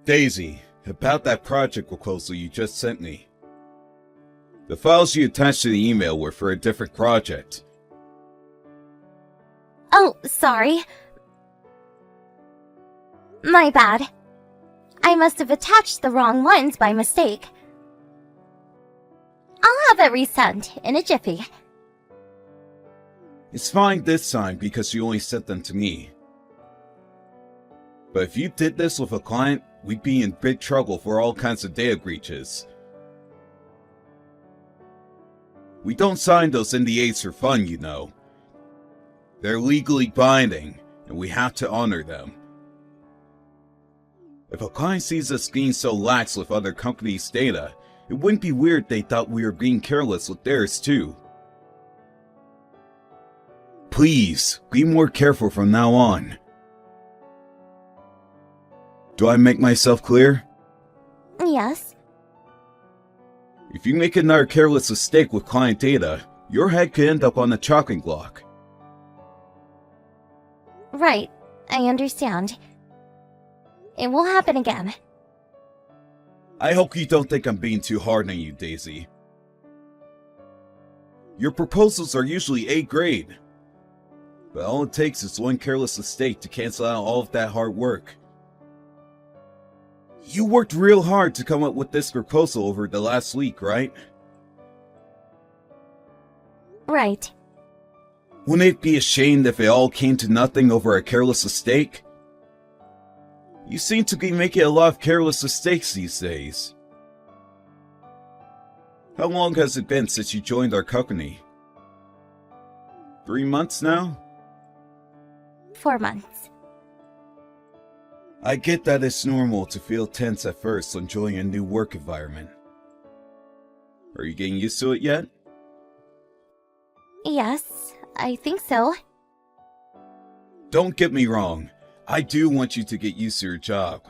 Daisy, about that project proposal you just sent me. The files you attached to the email were for a different project. Oh, sorry. My bad. I must have attached the wrong ones by mistake. I'll have it resent in a jiffy. It's fine this time because you only sent them to me. But if you did this with a client, we'd be in big trouble for all kinds of data breaches. We don't sign those NDAs for fun, you know. They're legally binding, and we have to honor them. If a client sees us being so lax with other companies' data, it wouldn't be weird they thought we were being careless with theirs too. Please, be more careful from now on. Do I make myself clear? Yes. If you make another careless mistake with client data, your head could end up on the chopping block. Right, I understand. It will happen again. I hope you don't think I'm being too hard on you, Daisy. Your proposals are usually A grade. But all it takes is one careless mistake to cancel out all of that hard work. You worked real hard to come up with this proposal over the last week, right? Right. Wouldn't it be a shame if it all came to nothing over a careless mistake? You seem to be making a lot of careless mistakes these days. How long has it been since you joined our company? 3 months now? 4 months. I get that it's normal to feel tense at first when joining a new work environment. Are you getting used to it yet? Yes, I think so. Don't get me wrong, I do want you to get used to your job.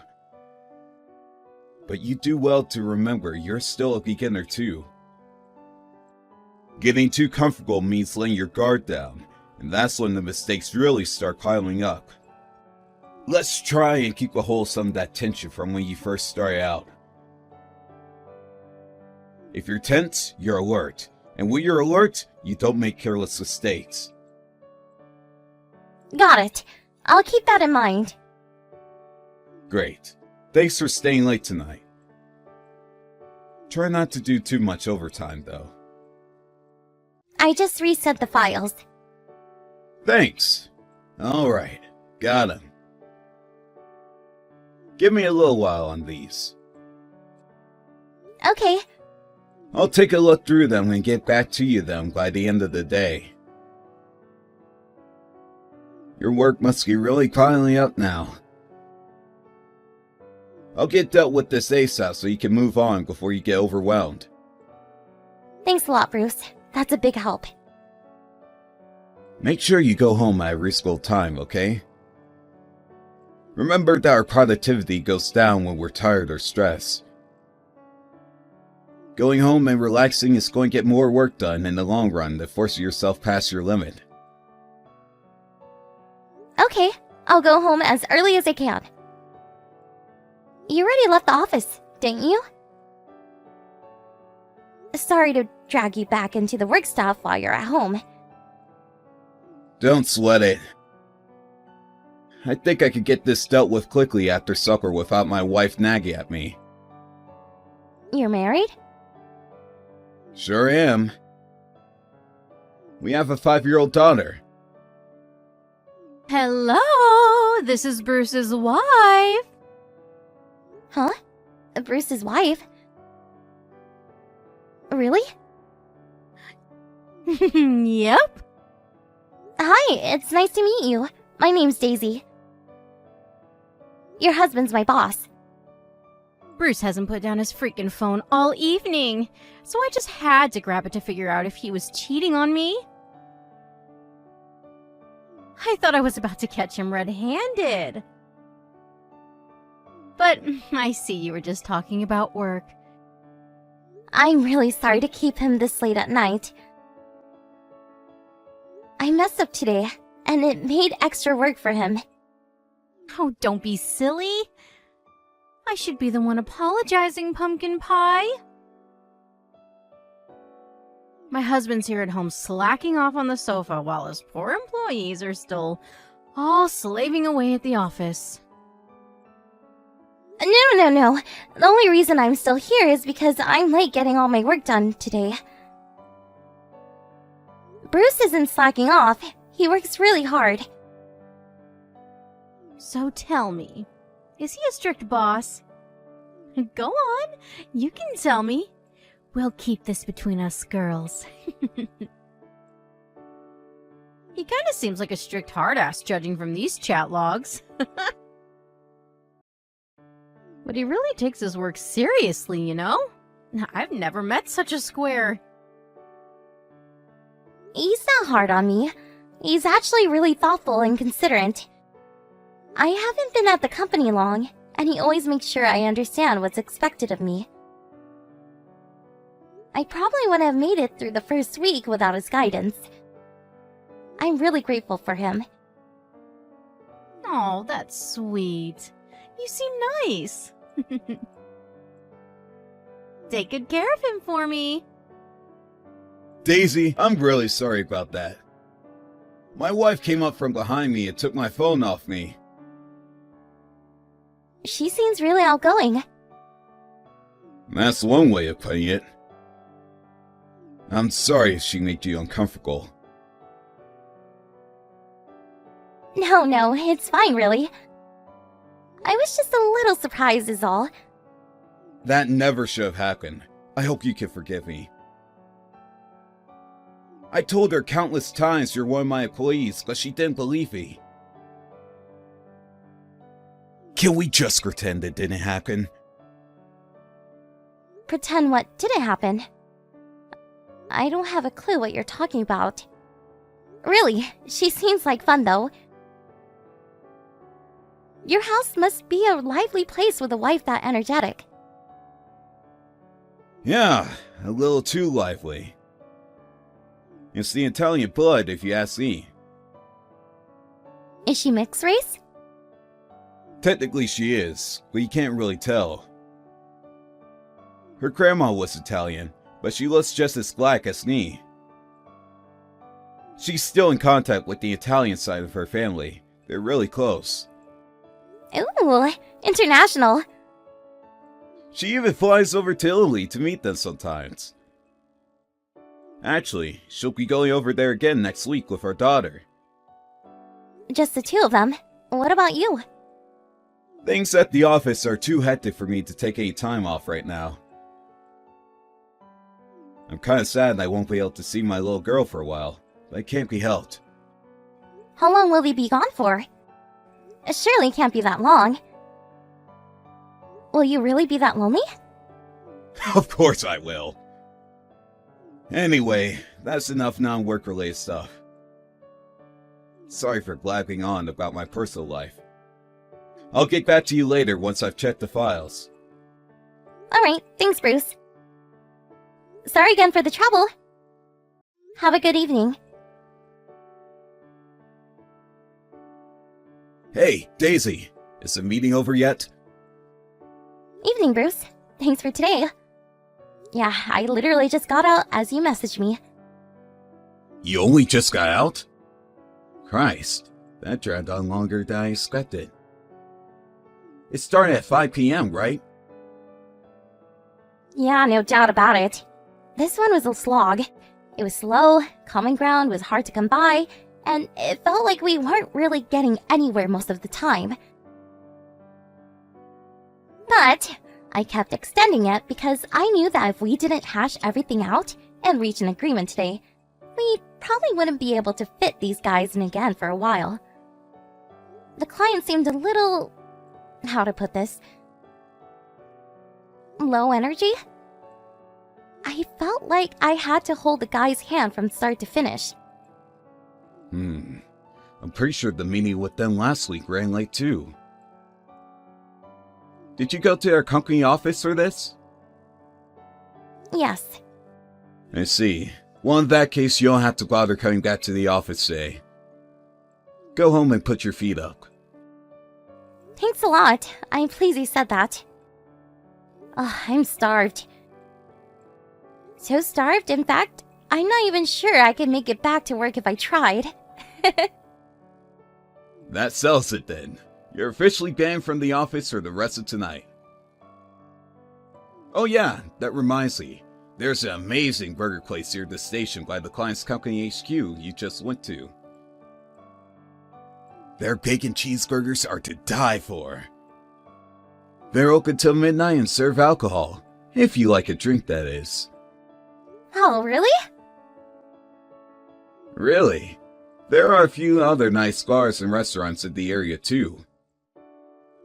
But you do well to remember you're still a beginner too. Getting too comfortable means letting your guard down, and that's when the mistakes really start piling up. Let's try and keep a hold of some of that tension from when you first started out. If you're tense, you're alert. And when you're alert, you don't make careless mistakes. Got it. I'll keep that in mind. Great. Thanks for staying late tonight. Try not to do too much overtime, though. I just reset the files. Thanks. Alright, got him. Give me a little while on these. Okay. I'll take a look through them and get back to you then by the end of the day. Your work must be really piling up now. I'll get dealt with this ASAP so you can move on before you get overwhelmed. Thanks a lot, Bruce. That's a big help. Make sure you go home at a reasonable time, okay? Remember that our productivity goes down when we're tired or stressed. Going home and relaxing is going to get more work done in the long run than forcing yourself past your limit. Okay, I'll go home as early as I can. You already left the office, didn't you? Sorry to drag you back into the work stuff while you're at home. Don't sweat it. I think I could get this dealt with quickly after supper without my wife nagging at me. You're married? Sure am. We have a 5-year-old daughter. Hello, this is Bruce's wife. Huh? Bruce's wife? Really? Yep. Hi, it's nice to meet you. My name's Daisy. Your husband's my boss. Bruce hasn't put down his freaking phone all evening, so I just had to grab it to figure out if he was cheating on me. I thought I was about to catch him red-handed. But I see you were just talking about work. I'm really sorry to keep him this late at night. I messed up today, and it made extra work for him. Oh, don't be silly. I should be the one apologizing, Pumpkin Pie. My husband's here at home slacking off on the sofa while his poor employees are still all slaving away at the office. No. The only reason I'm still here is because I'm late getting all my work done today. Bruce isn't slacking off. He works really hard. So tell me, is he a strict boss? Go on, you can tell me. We'll keep this between us girls. He kind of seems like a strict hard-ass judging from these chat logs. But he really takes his work seriously, you know? I've never met such a square. He's not hard on me. He's actually really thoughtful and considerate. I haven't been at the company long, and he always makes sure I understand what's expected of me. I probably wouldn't have made it through the first week without his guidance. I'm really grateful for him. Oh, that's sweet. You seem nice. Take good care of him for me. Daisy, I'm really sorry about that. My wife came up from behind me and took my phone off me. She seems really outgoing. That's one way of putting it. I'm sorry if she made you uncomfortable. No, it's fine, really. I was just a little surprised is all. That never should have happened. I hope you can forgive me. I told her countless times you're one of my employees, but she didn't believe me. Can we just pretend it didn't happen? Pretend what didn't happen? I don't have a clue what you're talking about. Really, she seems like fun, though. Your house must be a lively place with a wife that energetic. Yeah, a little too lively. It's the Italian blood, if you ask me. Is she mixed race? Technically she is, but you can't really tell. Her grandma was Italian, but she looks just as black as me. She's still in contact with the Italian side of her family. They're really close. Ooh, international. She even flies over to Italy to meet them sometimes. Actually, she'll be going over there again next week with our daughter. Just the two of them. What about you? Things at the office are too hectic for me to take any time off right now. I'm kinda sad I won't be able to see my little girl for a while, but it can't be helped. How long will we be gone for? Surely can't be that long. Will you really be that lonely? Of course I will. Anyway, that's enough non-work related stuff. Sorry for blabbing on about my personal life. I'll get back to you later once I've checked the files. Alright, thanks, Bruce. Sorry again for the trouble. Have a good evening. Hey, Daisy, is the meeting over yet? Evening, Bruce. Thanks for today. Yeah, I literally just got out as you messaged me. You only just got out? Christ, that dragged on longer than I expected. It started at 5 p.m., right? Yeah, no doubt about it. This one was a slog. It was slow, common ground was hard to come by, and it felt like we weren't really getting anywhere most of the time. But I kept extending it because I knew that if we didn't hash everything out and reach an agreement today, we probably wouldn't be able to fit these guys in again for a while. The client seemed a little... how to put this? Low energy? I felt like I had to hold the guy's hand from start to finish. I'm pretty sure the meeting with them last week ran late too. Did you go to our company office for this? Yes. I see. Well, in that case, you don't have to bother coming back to the office today. Go home and put your feet up. Thanks a lot. I'm pleased you said that. I'm starved. So starved, in fact, I'm not even sure I could make it back to work if I tried. That settles it then. You're officially banned from the office for the rest of tonight. Oh yeah, that reminds me. There's an amazing burger place here at the station by the client's company HQ you just went to. Their bacon cheeseburgers are to die for. They're open till midnight and serve alcohol. If you like a drink, that is. Oh, really? Really? There are a few other nice bars and restaurants in the area too.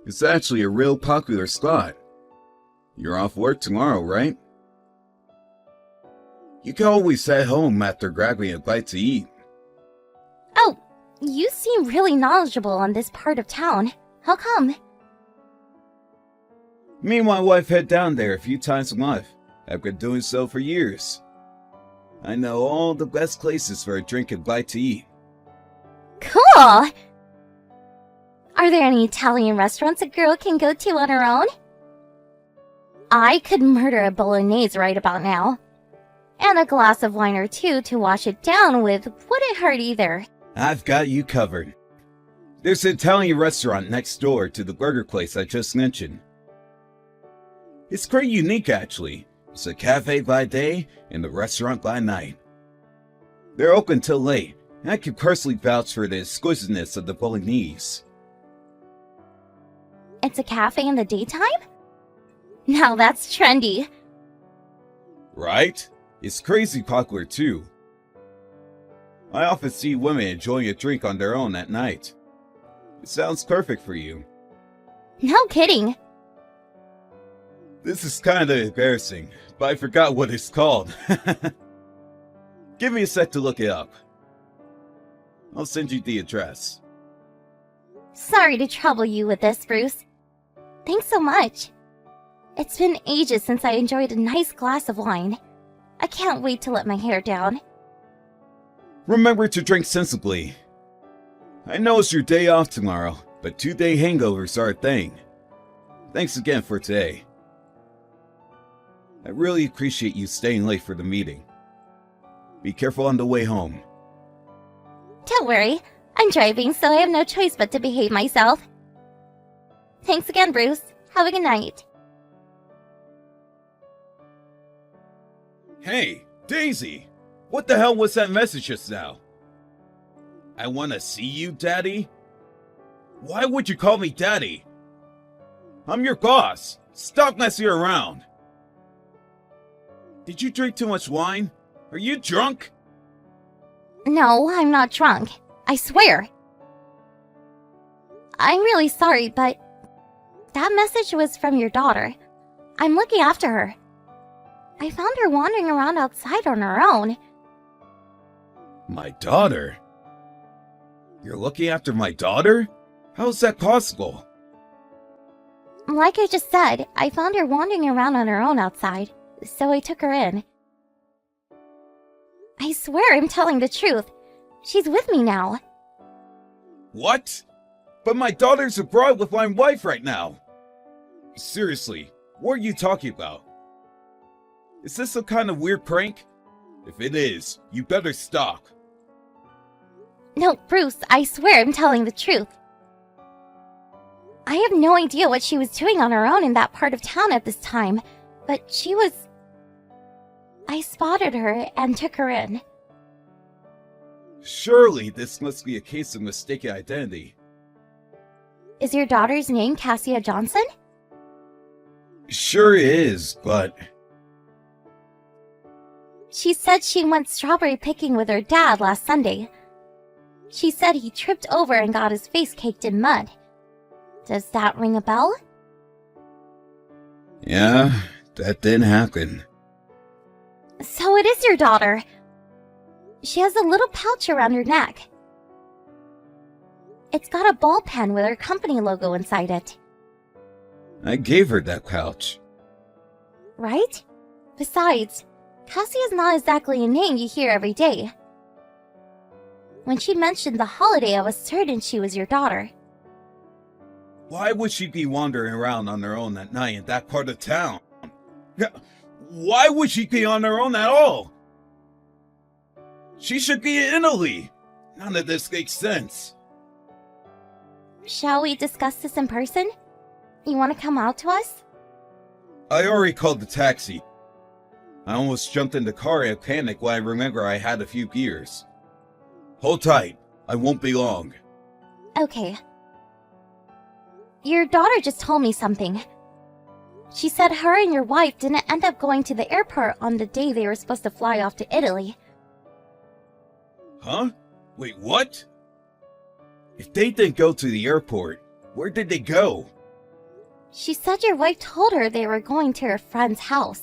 It's actually a real popular spot. You're off work tomorrow, right? You can always head home after grabbing a bite to eat. Oh, you seem really knowledgeable on this part of town. How come? Me and my wife head down there a few times a month. I've been doing so for years. I know all the best places for a drink and bite to eat. Cool! Are there any Italian restaurants a girl can go to on her own? I could murder a bolognese right about now. And a glass of wine or two to wash it down with wouldn't hurt either. I've got you covered. There's an Italian restaurant next door to the burger place I just mentioned. It's pretty unique actually. It's a cafe by day and a restaurant by night. They're open till late, and I can personally vouch for the exquisiteness of the bolognese. It's a cafe in the daytime? Now that's trendy. Right? It's crazy popular too. I often see women enjoying a drink on their own at night. It sounds perfect for you. No kidding. This is kinda embarrassing, but I forgot what it's called. Give me a sec to look it up. I'll send you the address. Sorry to trouble you with this, Bruce. Thanks so much. It's been ages since I enjoyed a nice glass of wine. I can't wait to let my hair down. Remember to drink sensibly. I know it's your day off tomorrow, but 2-day hangovers are a thing. Thanks again for today. I really appreciate you staying late for the meeting. Be careful on the way home. Don't worry, I'm driving, so I have no choice but to behave myself. Thanks again, Bruce. Have a good night. Hey, Daisy! What the hell was that message just now? I wanna see you, Daddy? Why would you call me Daddy? I'm your boss. Stop messing around. Did you drink too much wine? Are you drunk? No, I'm not drunk. I swear. I'm really sorry, but that message was from your daughter. I'm looking after her. I found her wandering around outside on her own. My daughter? You're looking after my daughter? How's that possible? Like I just said, I found her wandering around on her own outside, so I took her in. I swear I'm telling the truth. She's with me now. What? But my daughter's abroad with my wife right now. Seriously, what are you talking about? Is this some kind of weird prank? If it is, you better stop. No, Bruce, I swear I'm telling the truth. I have no idea what she was doing on her own in that part of town at this time, but she was... I spotted her and took her in. Surely this must be a case of mistaken identity. Is your daughter's name Cassia Johnson? Sure is, but... She said she went strawberry picking with her dad last Sunday. She said he tripped over and got his face caked in mud. Does that ring a bell? Yeah, that did happen. So it is your daughter. She has a little pouch around her neck. It's got a ball pen with her company logo inside it. I gave her that pouch. Right? Besides, Cassia's not exactly a name you hear every day. When she mentioned the holiday, I was certain she was your daughter. Why would she be wandering around on her own at night in that part of town? Why would she be on her own at all? She should be in Italy. None of this makes sense. Shall we discuss this in person? You want to come out to us? I already called the taxi. I almost jumped in the car in a panic when I remember I had a few beers. Hold tight. I won't be long. Okay. Your daughter just told me something. She said her and your wife didn't end up going to the airport on the day they were supposed to fly off to Italy. Huh? Wait, what? If they didn't go to the airport, where did they go? She said your wife told her they were going to her friend's house.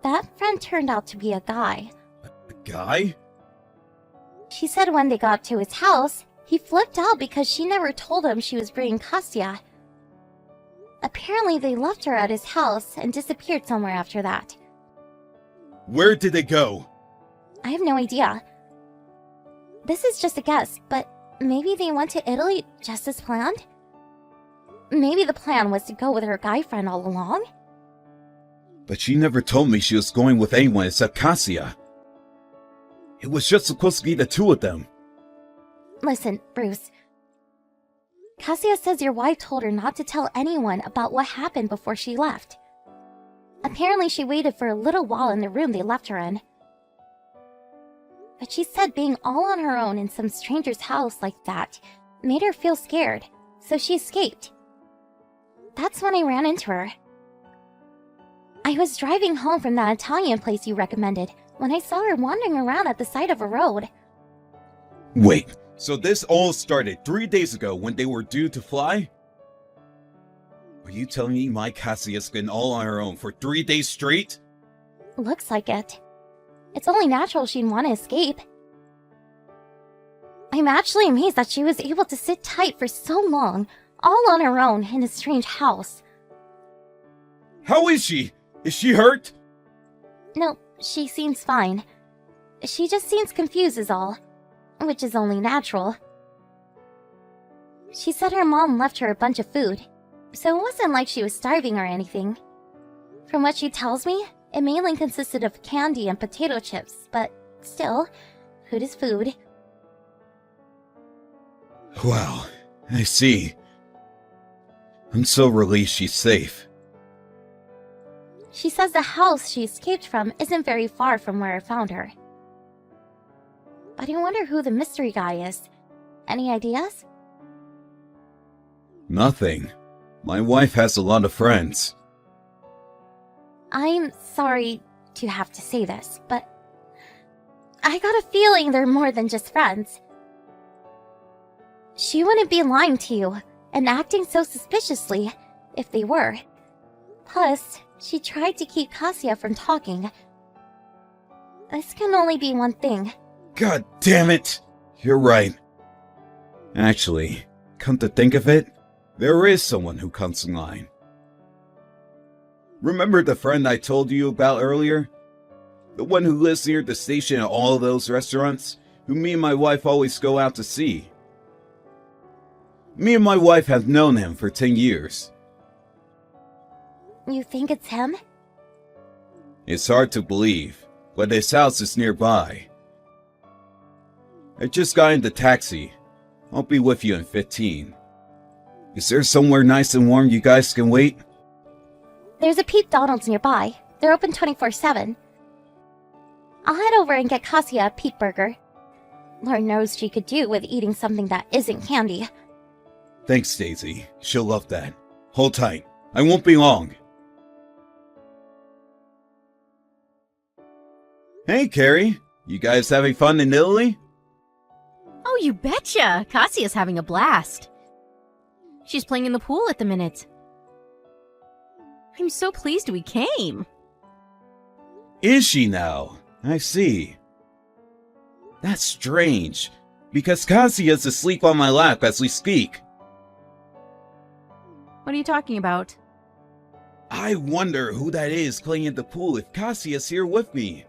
That friend turned out to be a guy. A guy? She said when they got to his house, he flipped out because she never told him she was bringing Kasia. Apparently they left her at his house and disappeared somewhere after that. Where did they go? I have no idea. This is just a guess, but maybe they went to Italy just as planned? Maybe the plan was to go with her guy friend all along? But she never told me she was going with anyone except Kasia. It was just supposed to be the two of them. Listen, Bruce. Kasia says your wife told her not to tell anyone about what happened before she left. Apparently she waited for a little while in the room they left her in. But she said being all on her own in some stranger's house like that made her feel scared, so she escaped. That's when I ran into her. I was driving home from that Italian place you recommended when I saw her wandering around at the side of a road. Wait, so this all started 3 days ago when they were due to fly? Are you telling me my Kasia's been all on her own for 3 days straight? Looks like it. It's only natural she'd want to escape. I'm actually amazed that she was able to sit tight for so long, all on her own in a strange house. How is she? Is she hurt? No, she seems fine. She just seems confused is all, which is only natural. She said her mom left her a bunch of food, so it wasn't like she was starving or anything. From what she tells me, it mainly consisted of candy and potato chips, but still, food is food. Wow, I see. I'm so relieved she's safe. She says the house she escaped from isn't very far from where I found her. But I wonder who the mystery guy is. Any ideas? Nothing. My wife has a lot of friends. I'm sorry to have to say this, but I got a feeling they're more than just friends. She wouldn't be lying to you and acting so suspiciously if they were. Plus, she tried to keep Kasia from talking. This can only be one thing. God damn it! You're right. Actually, come to think of it, there is someone who comes in line. Remember the friend I told you about earlier? The one who lives near the station at all of those restaurants, who me and my wife always go out to see. Me and my wife have known him for 10 years. You think it's him? It's hard to believe, but his house is nearby. I just got in the taxi. I'll be with you in 15. Is there somewhere nice and warm you guys can wait? There's a Pete Donald's nearby. They're open 24/7. I'll head over and get Kasia a Pete burger. Lord knows she could do with eating something that isn't candy. Thanks, Daisy. She'll love that. Hold tight. I won't be long. Hey, Carrie. You guys having fun in Italy? Oh, you betcha! Kasia's having a blast. She's playing in the pool at the minute. I'm so pleased we came. Is she now? I see. That's strange, because Kasia's asleep on my lap as we speak. What are you talking about? I wonder who that is playing in the pool if Kasia's here with me.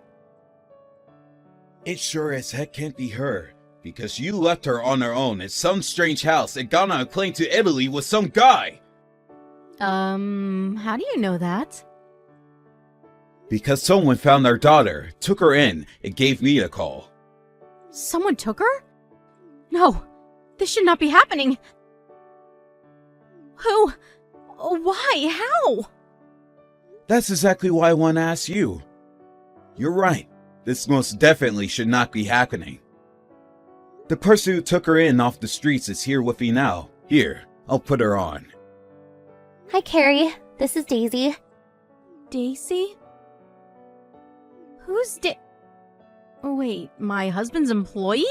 It sure as heck can't be her, because you left her on her own in some strange house and got on a plane to Italy with some guy. How do you know that? Because someone found our daughter, took her in, and gave me a call. Someone took her? No, this should not be happening. Who? Why? How? That's exactly why I want to ask you. You're right. This most definitely should not be happening. The person who took her in off the streets is here with me now. Here, I'll put her on. Hi, Carrie. This is Daisy. Daisy? Who's Oh, wait, my husband's employee?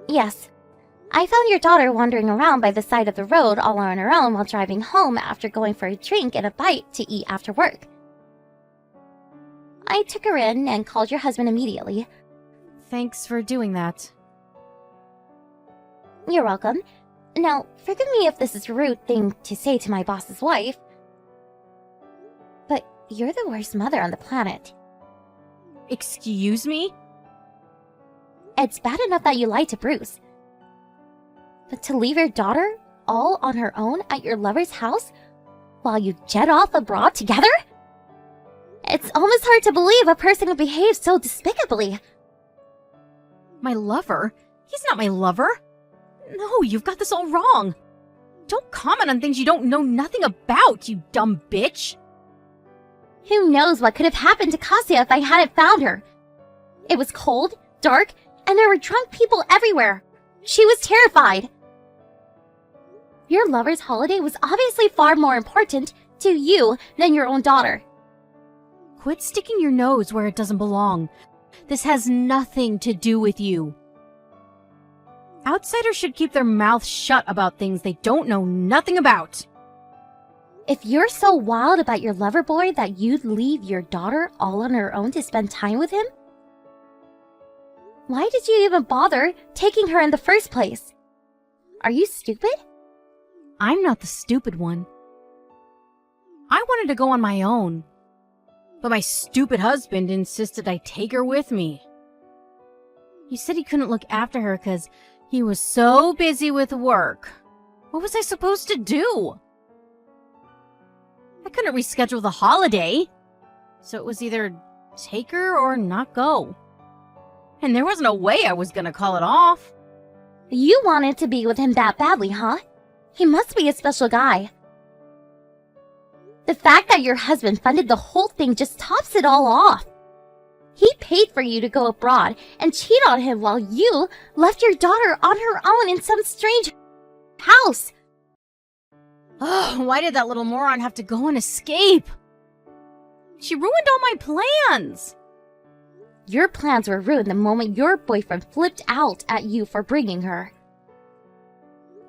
Yes. I found your daughter wandering around by the side of the road all on her own while driving home after going for a drink and a bite to eat after work. I took her in and called your husband immediately. Thanks for doing that. You're welcome. Now, forgive me if this is a rude thing to say to my boss's wife, but you're the worst mother on the planet. Excuse me? It's bad enough that you lied to Bruce. But to leave your daughter all on her own at your lover's house while you jet off abroad together? It's almost hard to believe a person would behave so despicably. My lover? He's not my lover. No, you've got this all wrong. Don't comment on things you don't know nothing about, you dumb bitch. Who knows what could have happened to Kasia if I hadn't found her? It was cold, dark, and there were drunk people everywhere. She was terrified. Your lover's holiday was obviously far more important to you than your own daughter. Quit sticking your nose where it doesn't belong. This has nothing to do with you. Outsiders should keep their mouths shut about things they don't know nothing about. If you're so wild about your lover boy that you'd leave your daughter all on her own to spend time with him, why did you even bother taking her in the first place? Are you stupid? I'm not the stupid one. I wanted to go on my own, but my stupid husband insisted I take her with me. He said he couldn't look after her because he was so busy with work. What was I supposed to do? I couldn't reschedule the holiday, so it was either take her or not go. And there wasn't a way I was gonna call it off. You wanted to be with him that badly, huh? He must be a special guy. The fact that your husband funded the whole thing just tops it all off. He paid for you to go abroad and cheat on him while you left your daughter on her own in some strange house. Oh, why did that little moron have to go and escape? She ruined all my plans. Your plans were ruined the moment your boyfriend flipped out at you for bringing her.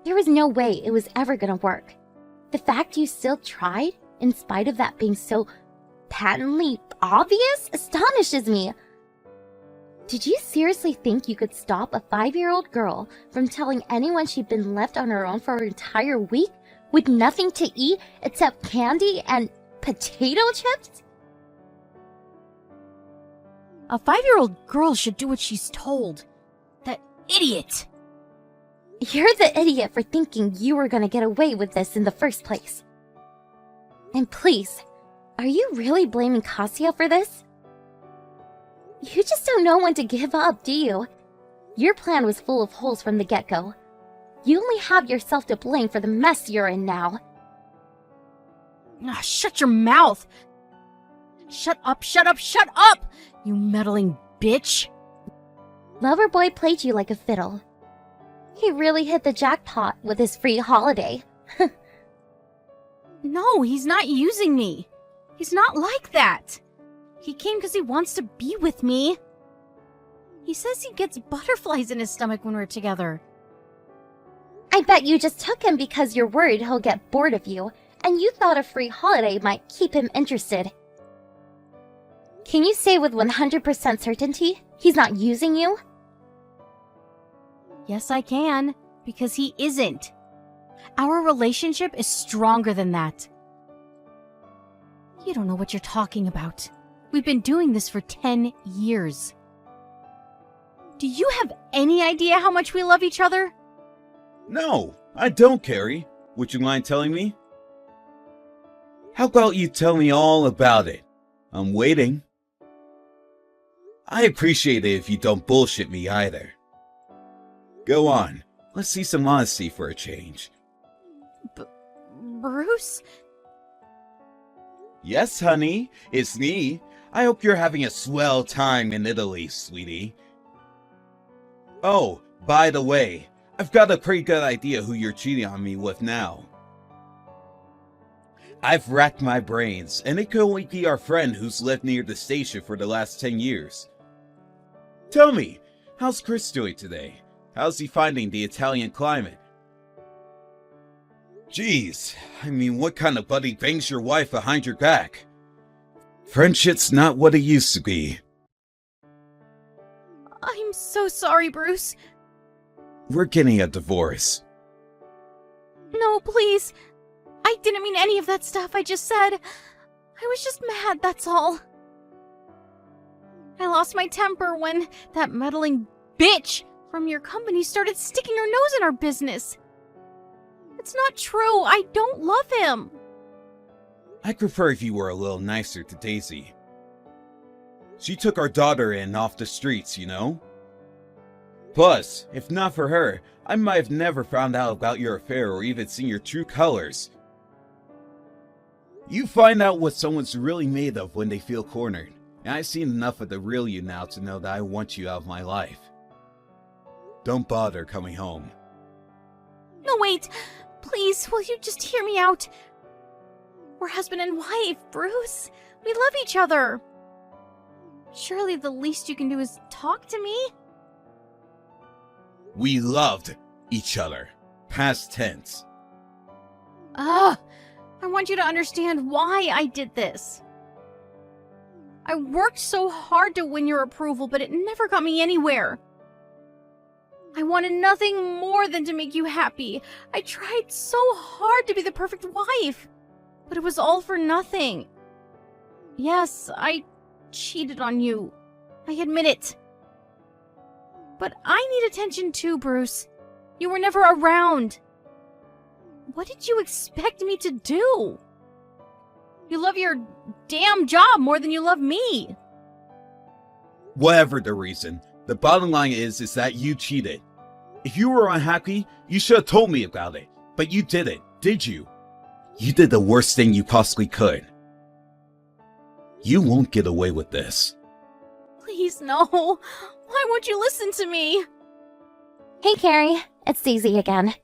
There was no way it was ever gonna work. The fact you still tried, in spite of that being so patently obvious, astonishes me. Did you seriously think you could stop a 5-year-old girl from telling anyone she'd been left on her own for an entire week with nothing to eat except candy and potato chips? A 5-year-old girl should do what she's told. That idiot! You're the idiot for thinking you were gonna get away with this in the first place. And please, are you really blaming Kasia for this? You just don't know when to give up, do you? Your plan was full of holes from the get-go. You only have yourself to blame for the mess you're in now. Ah, shut your mouth! Shut up, shut up, shut up! You meddling bitch! Loverboy played you like a fiddle. He really hit the jackpot with his free holiday. No, he's not using me. He's not like that. He came because he wants to be with me. He says he gets butterflies in his stomach when we're together. I bet you just took him because you're worried he'll get bored of you, and you thought a free holiday might keep him interested. Can you say with 100% certainty he's not using you? Yes, I can, because he isn't. Our relationship is stronger than that. You don't know what you're talking about. We've been doing this for 10 years. Do you have any idea how much we love each other? No, I don't, Carrie. Would you mind telling me? How about you tell me all about it? I'm waiting. I appreciate it if you don't bullshit me either. Go on, let's see some honesty for a change. Bruce? Yes, honey, it's me. I hope you're having a swell time in Italy, sweetie. Oh, by the way, I've got a pretty good idea who you're cheating on me with now. I've racked my brains, and it could only be our friend who's lived near the station for the last 10 years. Tell me, how's Chris doing today? How's he finding the Italian climate? Jeez, I mean, what kind of buddy bangs your wife behind your back? Friendship's not what it used to be. I'm so sorry, Bruce. We're getting a divorce. No, please. I didn't mean any of that stuff I just said. I was just mad, that's all. I lost my temper when that meddling bitch from your company started sticking her nose in our business. It's not true. I don't love him. I'd prefer if you were a little nicer to Daisy. She took our daughter in off the streets, you know? Plus, if not for her, I might have never found out about your affair or even seen your true colors. You find out what someone's really made of when they feel cornered, and I've seen enough of the real you now to know that I want you out of my life. Don't bother coming home. No, wait. Please, will you just hear me out? We're husband and wife, Bruce. We love each other. Surely the least you can do is talk to me? We loved each other. Past tense. Ugh. I want you to understand why I did this. I worked so hard to win your approval, but it never got me anywhere. I wanted nothing more than to make you happy. I tried so hard to be the perfect wife, but it was all for nothing. Yes, I cheated on you. I admit it. But I need attention too, Bruce. You were never around. What did you expect me to do? You love your damn job more than you love me. Whatever the reason, the bottom line is that you cheated. If you were unhappy, you should have told me about it. But you didn't, did you? You did the worst thing you possibly could. You won't get away with this. Please, no. Why won't you listen to me? Hey, Carrie. It's Daisy again.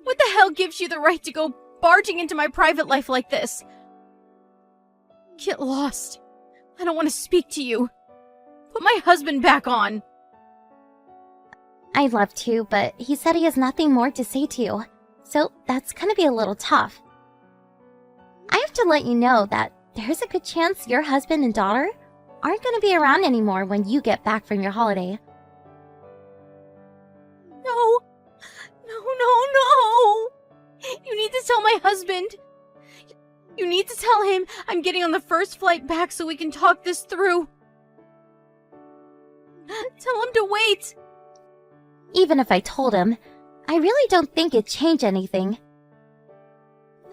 What the hell gives you the right to go barging into my private life like this? Get lost. I don't want to speak to you. Put my husband back on. I'd love to, but he said he has nothing more to say to you. So that's gonna be a little tough. I have to let you know that there's a good chance your husband and daughter aren't gonna be around anymore when you get back from your holiday. No. No. You need to tell my husband. You need to tell him I'm getting on the first flight back so we can talk this through. Tell him to wait. Even if I told him, I really don't think it'd change anything.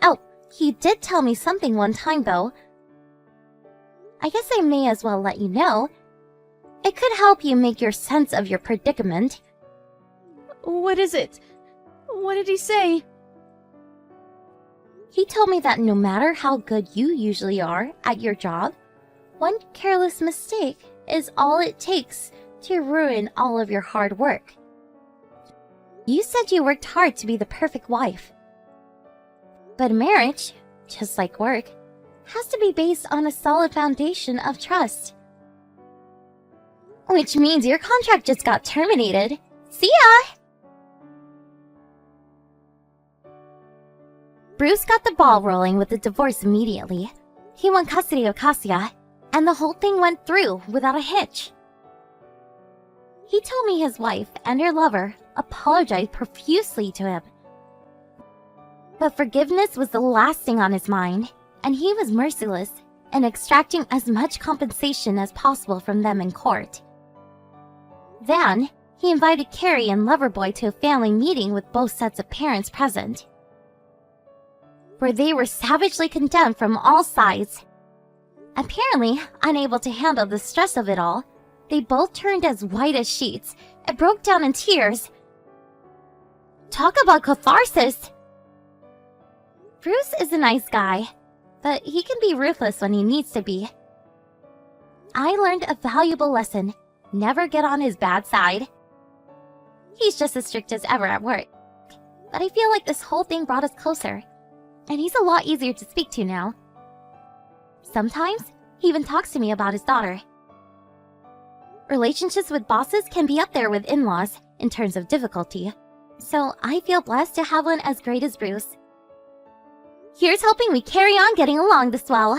Oh, he did tell me something one time, though. I guess I may as well let you know. It could help you make your sense of your predicament. What is it? What did he say? He told me that no matter how good you usually are at your job, one careless mistake is all it takes to ruin all of your hard work. You said you worked hard to be the perfect wife. But marriage, just like work, has to be based on a solid foundation of trust. Which means your contract just got terminated. See ya! Bruce got the ball rolling with the divorce immediately. He won custody of Cassia, and the whole thing went through without a hitch. He told me his wife and her lover apologized profusely to him. But forgiveness was the last thing on his mind, and he was merciless in extracting as much compensation as possible from them in court. Then, he invited Carrie and Loverboy to a family meeting with both sets of parents present, where they were savagely condemned from all sides. Apparently, unable to handle the stress of it all, they both turned as white as sheets and broke down in tears. Talk about catharsis! Bruce is a nice guy, but he can be ruthless when he needs to be. I learned a valuable lesson: never get on his bad side. He's just as strict as ever at work, but I feel like this whole thing brought us closer, and he's a lot easier to speak to now. Sometimes, he even talks to me about his daughter. Relationships with bosses can be up there with in-laws in terms of difficulty, so I feel blessed to have one as great as Bruce. Here's hoping we carry on getting along this well.